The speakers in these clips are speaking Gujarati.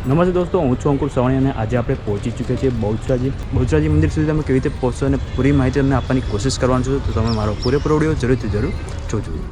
નમસ્તે દોસ્તો, હું છું અંકુર સવાણી અને આજે આપણે પહોંચી ચૂક્યા છીએ બહુચરાજી મંદિર સુધી તમે કેવી રીતે પહોંચશો અને પૂરી માહિતી તમને આપવાની કોશિશ કરવાનું છું. તો તમે મારો પૂરેપૂરો વિડીયો જરૂર જોજો.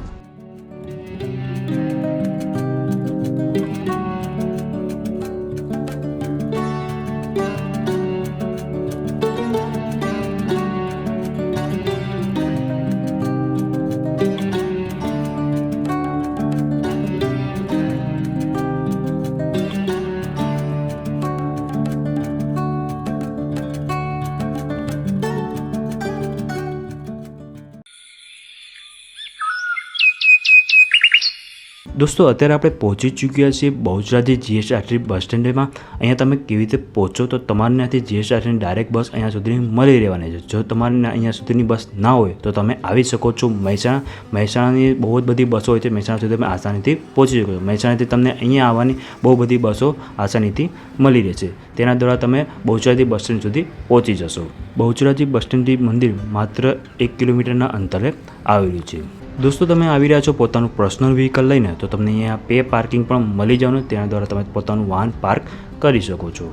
દોસ્તો, અત્યારે આપણે પહોંચી ચૂક્યા છીએ બહુચરાજી જીએસઆરટી બસ સ્ટેન્ડમાં. અહીંયા તમે કેવી રીતે પહોંચો તો તમારે ત્યાંથી જીએસઆરટીની ડાયરેક્ટ બસ અહીંયા સુધી મળી રહેવાની છે. જો તમારે અહીંયા સુધીની બસ ના હોય તો તમે આવી શકો છો મહેસાણાની બહુ જ બધી બસો હોય છે. મહેસાણા સુધી તમે આસાનીથી પહોંચી શકો છો. મહેસાણાથી તમને અહીંયા આવવાની બહુ બધી બસો આસાનીથી મળી રહેશે. તેના દ્વારા તમે બહુચરાજી બસ સ્ટેન્ડ સુધી પહોંચી જશો. બહુચરાજી બસ સ્ટેન્ડથી મંદિર માત્ર 1 કિલોમીટરના અંતરે આવેલું છે. દોસ્તો, તમે આવી રહ્યા છો પોતાનું પર્સનલ વ્હીકલ લઈને તો તમને અહીંયા પે પાર્કિંગ પણ મળી જવાનું. તેના દ્વારા તમે પોતાનું વાહન પાર્ક કરી શકો છો.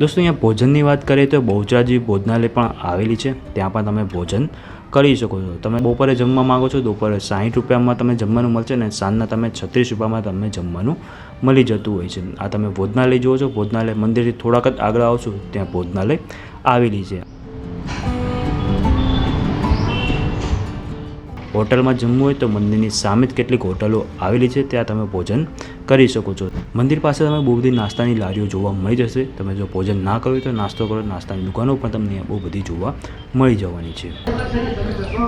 દોસ્તો, અહીંયા ભોજનની વાત કરીએ તો બહુચરાજી ભોજનાલય પણ આવેલી છે. ત્યાં પણ તમે ભોજન કરી શકો છો. તમે બપોરે જમવા માગો છો, બપોરે 60 રૂપિયામાં તમે જમવાનું મળશે અને સાંજના તમે 36 રૂપિયામાં તમને જમવાનું મળી જતું હોય છે. આ તમે ભોજનાલય જુઓ છો. ભોજનાલય મંદિરથી થોડાક જ આગળ આવશો ત્યાં ભોજનાલય આવેલી છે. હોટલમાં જમવું હોય તો મંદિરની સામે જ કેટલીક હોટલો આવેલી છે, ત્યાં તમે ભોજન કરી શકો છો. મંદિર પાસે તમે બહુ બધી નાસ્તાની લારીઓ જોવા મળી જશે. તમે જો ભોજન ના કર્યું તો નાસ્તો કરો. નાસ્તાની દુકાનો પણ તમને બહુ બધી જોવા મળી જવાની છે.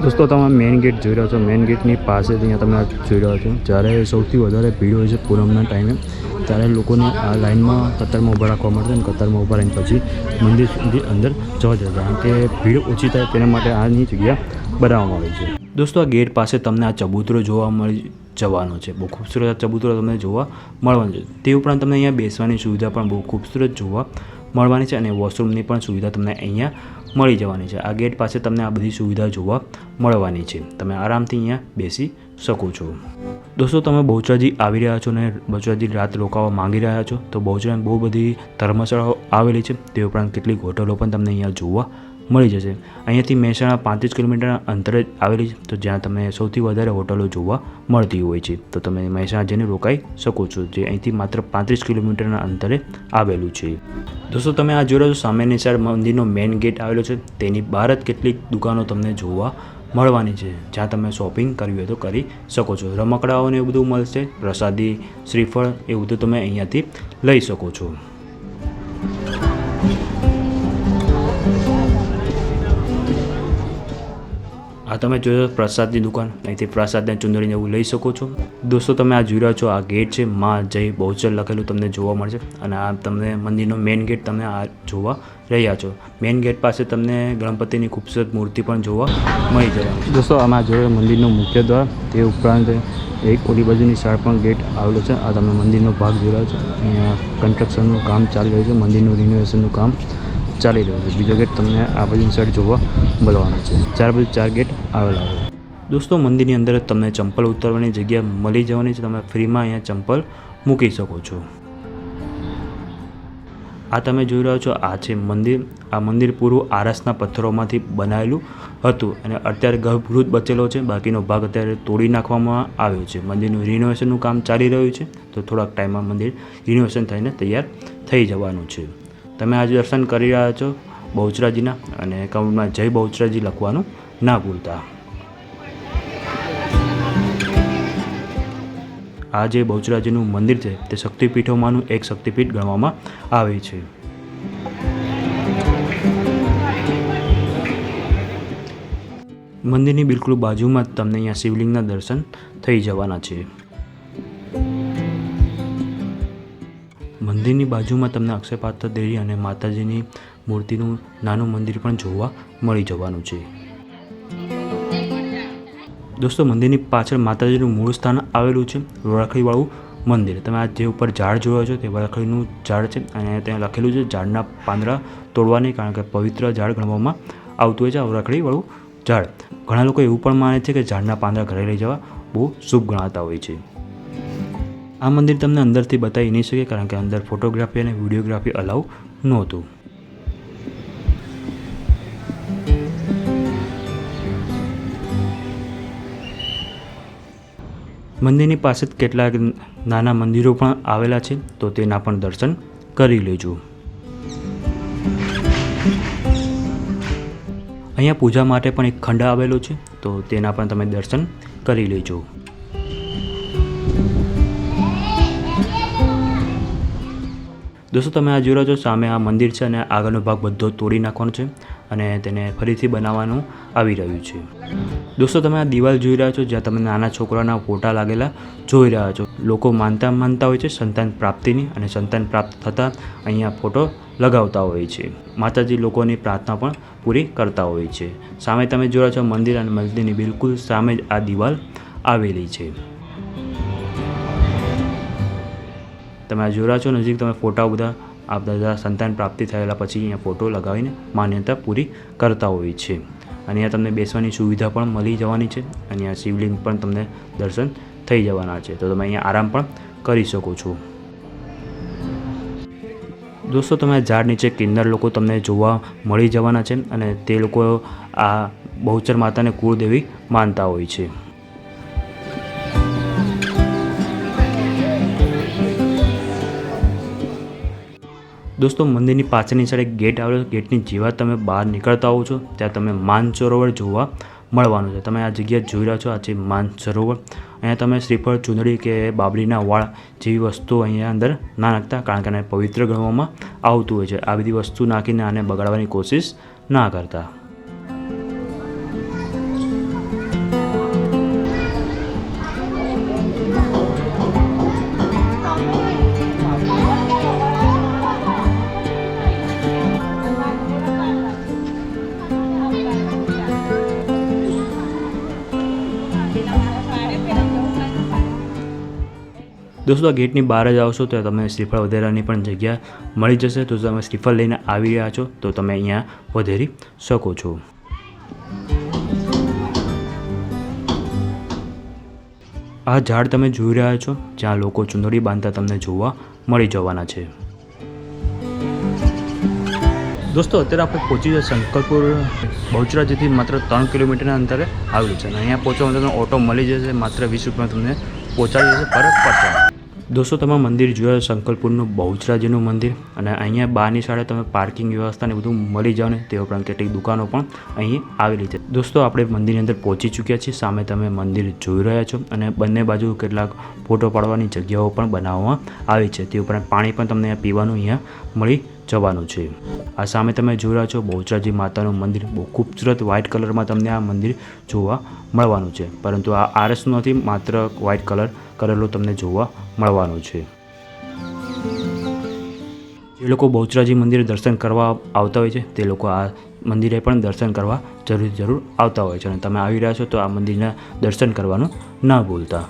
દોસ્તો, તમે મેઇન ગેટ જોઈ રહ્યા છો. મેઇન ગેટની પાસે અહીંયા તમે જોઈ રહ્યા છો. જ્યારે સૌથી વધારે ભીડ હોય છે પૂનમના ટાઈમે, ત્યારે લોકોને આ લાઇનમાં કતારમાં ઊભા રાખવા મળશે અને કતારમાં ઊભા રહીને પછી મંદિર સુધી અંદર જવા જશે. કારણ કે ભીડ ઓછી થાય તેના માટે આની જગ્યા બનાવવામાં આવી છે. દોસ્તો, આ ગેટ પાસે તમને આ ચબૂતરો જોવા મળી જવાનો છે. બહુ ખૂબસૂરત આ ચબૂતરો તમને જોવા મળવાનો છે. તે ઉપરાંત તમને અહીંયા બેસવાની સુવિધા પણ બહુ ખૂબસૂરત જોવા મળવાની છે અને વોશરૂમની પણ સુવિધા તમને અહીંયા મળી જવાની છે. આ ગેટ પાસે તમને આ બધી સુવિધા જોવા મળવાની છે. તમે આરામથી અહીંયા બેસી શકો છો. દોસ્તો, તમે બહુચરાજી આવી રહ્યા છો અને બહુચરાજી રાત રોકાવા માંગી રહ્યા છો તો બહુચરાજી બહુ બધી ધર્મશાળાઓ આવેલી છે. તે ઉપરાંત કેટલીક હોટલો પણ તમને અહીંયા જોવા મળી જશે. અહીંયાથી મહેસાણા 35 કિલોમીટરના અંતરે આવેલી છે, તો જ્યાં તમે સૌથી વધારે હોટલો જોવા મળતી હોય છે. તો તમે મહેસાણા જઈને રોકાઈ શકો છો, જે અહીંથી માત્ર 35 કિલોમીટરના અંતરે આવેલું છે. દોસ્તો, તમે આ જોઈ રહ્યો છો સામેની સાઈડ મંદિરનો મેઇન ગેટ આવેલો છે. તેની બહાર જ કેટલીક દુકાનો તમને જોવા મળવાની છે, જ્યાં તમે શોપિંગ કરવી હોય તો કરી શકો છો. રમકડાઓને એવું બધું મળશે, પ્રસાદી, શ્રીફળ એવું બધું તમે અહીંયાથી લઈ શકો છો. આ તમે જોયો પ્રસાદની દુકાન, અહીંથી પ્રસાદને ચુંદડીને એવું લઈ શકો છો. દોસ્તો, તમે આ જોઈ રહ્યા છો આ ગેટ છે માં જય બહુચર લખેલું તમને જોવા મળશે અને આ તમને મંદિરનો મેઇન ગેટ તમે આ જોવા રહ્યા છો. મેઇન ગેટ પાસે તમને ગણપતિની ખૂબસૂરત મૂર્તિ પણ જોવા મળી જવાની. દોસ્તો, આમાં જોયો મંદિરનો મુખ્ય દ્વાર, તે ઉપરાંત એક ઓલી બાજુની સાઈડ પણ ગેટ આવેલો છે. આ તમે મંદિરનો ભાગ જોઈ રહ્યા છો. અહીંયા કન્સ્ટ્રક્શનનું કામ ચાલી રહ્યું છે. મંદિરનું રિનોવેશનનું કામ ચાલી રહ્યો છે. બીજો ગેટ તમને આ બાજુની સાઈડ જોવા મળવાનો છે. ચાર ગેટ આવેલા છે. દોસ્તો, મંદિરની અંદર તમને ચંપલ ઉતારવાની જગ્યા મળી જવાની છે. તમે ફ્રીમાં અહીંયા ચંપલ મૂકી શકો છો. આ તમે જોઈ રહ્યો છો આ છે મંદિર. આ મંદિર પૂરું આરસના પથ્થરોમાંથી બનાવેલું હતું અને અત્યારે ગર્ભગૃહ બચેલો છે. બાકીનો ભાગ અત્યારે તોડી નાખવામાં આવ્યો છે. મંદિરનું રિનોવેશનનું કામ ચાલી રહ્યું છે, તો થોડાક ટાઈમમાં મંદિર રિનોવેશન થઈને તૈયાર થઈ જવાનું છે. તમે આજે દર્શન કરી રહ્યા છો બહુચરાજીના અને કમેન્ટમાં જય બહુચરાજી લખવાનું ના ભૂલતા. આ જે બહુચરાજીનું મંદિર છે તે શક્તિપીઠોમાંનું એક શક્તિપીઠ ગણવામાં આવે છે. મંદિરની બિલકુલ બાજુમાં જ તમને અહીંયા શિવલિંગના દર્શન થઈ જવાના છે. મંદિરની બાજુમાં તમને અક્ષયપાત્ર દેવી અને માતાજીની મૂર્તિનું નાનું મંદિર પણ જોવા મળી જવાનું છે. દોસ્તો, મંદિરની પાછળ માતાજીનું મૂળ સ્થાન આવેલું છે, વળખડીવાળું મંદિર. તમે આ જે ઉપર ઝાડ જોયો છો તે વળખડીનું ઝાડ છે અને ત્યાં લખેલું છે ઝાડના પાંદડા તોડવા નહીં, કારણ કે પવિત્ર ઝાડ ગણવામાં આવતું હોય છે આ વળખડીવાળું ઝાડ. ઘણા લોકો એવું પણ માને છે કે ઝાડના પાંદડા ઘરે લઈ જવા બહુ શુભ ગણાતા હોય છે. આ મંદિર તમને અંદરથી બતાવી નહીં શકે કારણ કે અંદર ફોટોગ્રાફી અને વિડીયોગ્રાફી અલાઉ નહોતું. મંદિરની પાસે જ કેટલાક નાના મંદિરો પણ આવેલા છે, તો તેના પણ દર્શન કરી લેજો. અહીંયા પૂજા માટે પણ એક ખંડ આવેલો છે, તો તેના પણ તમે દર્શન કરી લેજો. દોસ્તો તમે આ જોઈ રહ્યા છો સામે આ મંદિર છે અને આગળનો ભાગ બધો તોડી નાખવાનો છે અને તેને ફરીથી બનાવવાનું આવી રહ્યું છે. દોસ્તો તમે આ દિવાલ જોઈ રહ્યા છો જ્યાં તમે નાના છોકરાના ફોટા લાગેલા જોઈ રહ્યા છો. લોકો માનતા હોય છે સંતાન પ્રાપ્તિની, અને સંતાન પ્રાપ્ત થતાં અહીંયા ફોટો લગાવતા હોય છે. માતાજી લોકોની પ્રાર્થના પણ પૂરી કરતા હોય છે. સામે તમે જોઈ રહ્યા છો મંદિર, અને મંદિરની બિલકુલ સામે જ આ દિવાલ આવેલી છે. તમે આ જોઈ રહ્યા છો નજીક તમે ફોટા બધા આ બધા સંતાન પ્રાપ્તિ થયેલા પછી અહીંયા ફોટો લગાવીને માન્યતા પૂરી કરતા હોય છે. અને અહીંયા તમને બેસવાની સુવિધા પણ મળી જવાની છે. અને અહીંયા શિવલિંગ પણ તમને દર્શન થઈ જવાના છે, તો તમે અહીંયા આરામ પણ કરી શકો છો. દોસ્તો તમે ઝાડ નીચે કિન્નર લોકો તમને જોવા મળી જવાના છે, અને તે લોકો આ બહુચર માતાને કુળદેવી માનતા હોય છે. દોસ્તો મંદિરની પાછળની સાઈડ ગેટ આવેલો છે. ગેટની જેવા તમે બહાર નીકળતા હોવ છો ત્યાં તમે માનસરોવર જોવા મળવાનું છે. તમે આ જગ્યા જોઈ રહ્યા છો, આ છે માનસરોવર. અહીંયા તમે શ્રીફળ, ચૂંદડી કે બાબરીના વાળ જેવી વસ્તુઓ અહીંયા અંદર ના નાખતા, કારણ કે આને પવિત્ર ગણવામાં આવતું હોય છે. આ બધી વસ્તુ નાખીને આને બગાડવાની કોશિશ ના કરતા. દોસ્તો આ ગેટની બહાર જ આવશો તો તમને શ્રીફળ વધેરાની પણ જગ્યા મળી જશે. તો તમે શ્રીફળ લઈને આવી રહ્યા છો તો તમે અહીંયા વધેરી શકો છો. આ ઝાડ તમે જોઈ રહ્યા છો જ્યાં લોકો ચુંદડી બાંધતા તમને જોવા મળી જવાના છે. દોસ્તો અત્યારે આપણે પહોંચી જાય શંકરપુર બહુચરાજીથી માત્ર 3 કિલોમીટરના અંતરે આવેલું છે, અને અહીંયા પહોંચવા તમને ઓટો મળી જશે. માત્ર 20 રૂપિયામાં તમને પહોંચાડી જશે પર પર્સન. દોસ્તો તમે મંદિર જોયા શંકરપુરનું બહુચરાજીનું મંદિર, અને અહીંયા બહારની સાઈડે તમે પાર્કિંગ વ્યવસ્થાને બધું મળી જાવ ને તે ઉપરાંત કેટલીક દુકાનો પણ અહીં આવેલી છે. દોસ્તો આપણે મંદિરની અંદર પહોંચી ચૂક્યા છીએ. સામે તમે મંદિર જોઈ રહ્યા છો, અને બંને બાજુ કેટલાક ફોટો પાડવાની જગ્યાઓ પણ બનાવવામાં આવી છે. તે ઉપરાંત પાણી પણ તમને પીવાનું અહીંયા મળી જવાનું છે. આ સામે તમે જોઈ રહ્યા છો બહુચરાજી માતાનું મંદિર. બહુ ખૂબસૂરત વ્હાઇટ કલરમાં તમને આ મંદિર જોવા મળવાનું છે, પરંતુ આ આરસનું નથી, માત્ર વ્હાઇટ કલર કરેલું તમને જોવા મળવાનું છે. જે લોકો બહુચરાજી મંદિરે દર્શન કરવા આવતા હોય છે તે લોકો આ મંદિરે પણ દર્શન કરવા જરૂર આવતા હોય છે. અને તમે આવી રહ્યા છો તો આ મંદિરના દર્શન કરવાનું ના ભૂલતા.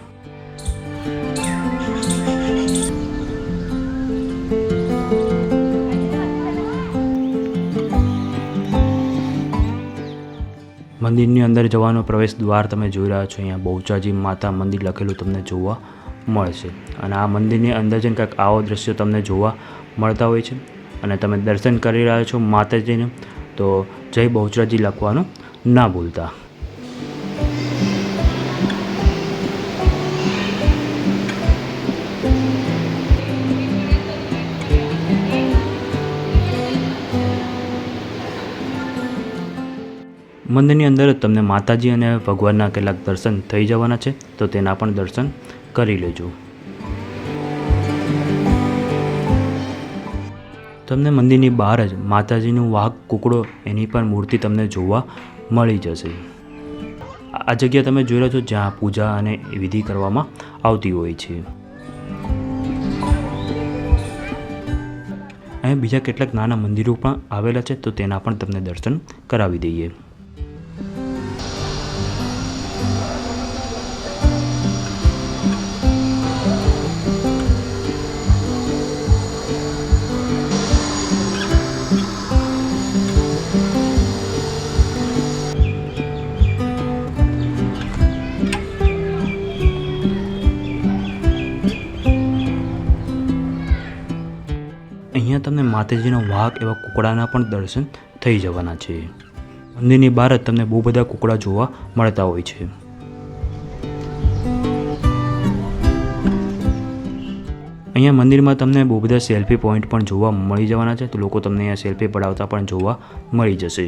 મંદિરની અંદર જવાનો પ્રવેશ દ્વાર તમે જોઈ રહ્યા છો. અહીંયા બહુચરાજી માતા મંદિર લખેલું તમને જોવા મળશે, અને આ મંદિરની અંદર જઈને કંઈક આવો દ્રશ્યો તમને જોવા મળતા હોય છે. અને તમે દર્શન કરી રહ્યા છો માતાજીને તો જય બહુચરાજી લખવાનું ના ભૂલતા. મંદિરની અંદર તમને માતાજી અને ભગવાનના કેટલાક દર્શન થઈ જવાના છે, તો તેના પણ દર્શન કરી લેજો. તમને મંદિરની બહાર જ માતાજીનું વાઘ કુકડો એની પણ મૂર્તિ તમને જોવા મળી જશે. આ જગ્યા તમે જોઈ રહ્યા છો જ્યાં પૂજા અને વિધિ કરવામાં આવતી હોય છે. અહીં બીજા કેટલાક નાના મંદિરો પણ આવેલા છે, તો તેના પણ તમને દર્શન કરાવી દઈએ. અહીંયા તમને માતાજીનો વાઘ એવા કુકડાના પણ દર્શન થઈ જવાના છે. મંદિરની બહાર જ તમને બહુ બધા કુકડા જોવા મળતા હોય છે. અહીંયા મંદિરમાં તમને બહુ બધા સેલ્ફી પોઈન્ટ પણ જોવા મળી જવાના છે, તો લોકો તમને અહીંયા સેલ્ફી પડાવતા પણ જોવા મળી જશે.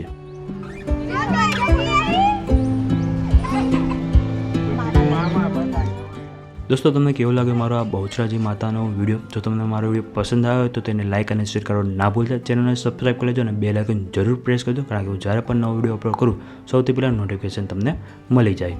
દોસ્તો, તમને કેવું લાગે મારો આ બહુચરાજી માતાનો વિડીયો? જો તમને મારો વિડીયો પસંદ આવ્યો હોય તો તેને લાઇક અને શેર કરવાનું ના ભૂલતા. ચેનલને સબસ્ક્રાઈબ કરી લેજો અને બેલ આઇકન જરૂર પ્રેસ કરજો, કારણ કે હું જ્યારે પણ નવો વિડીયો અપલોડ કરું સૌથી પહેલાં નોટિફિકેશન તમને મળી જાય.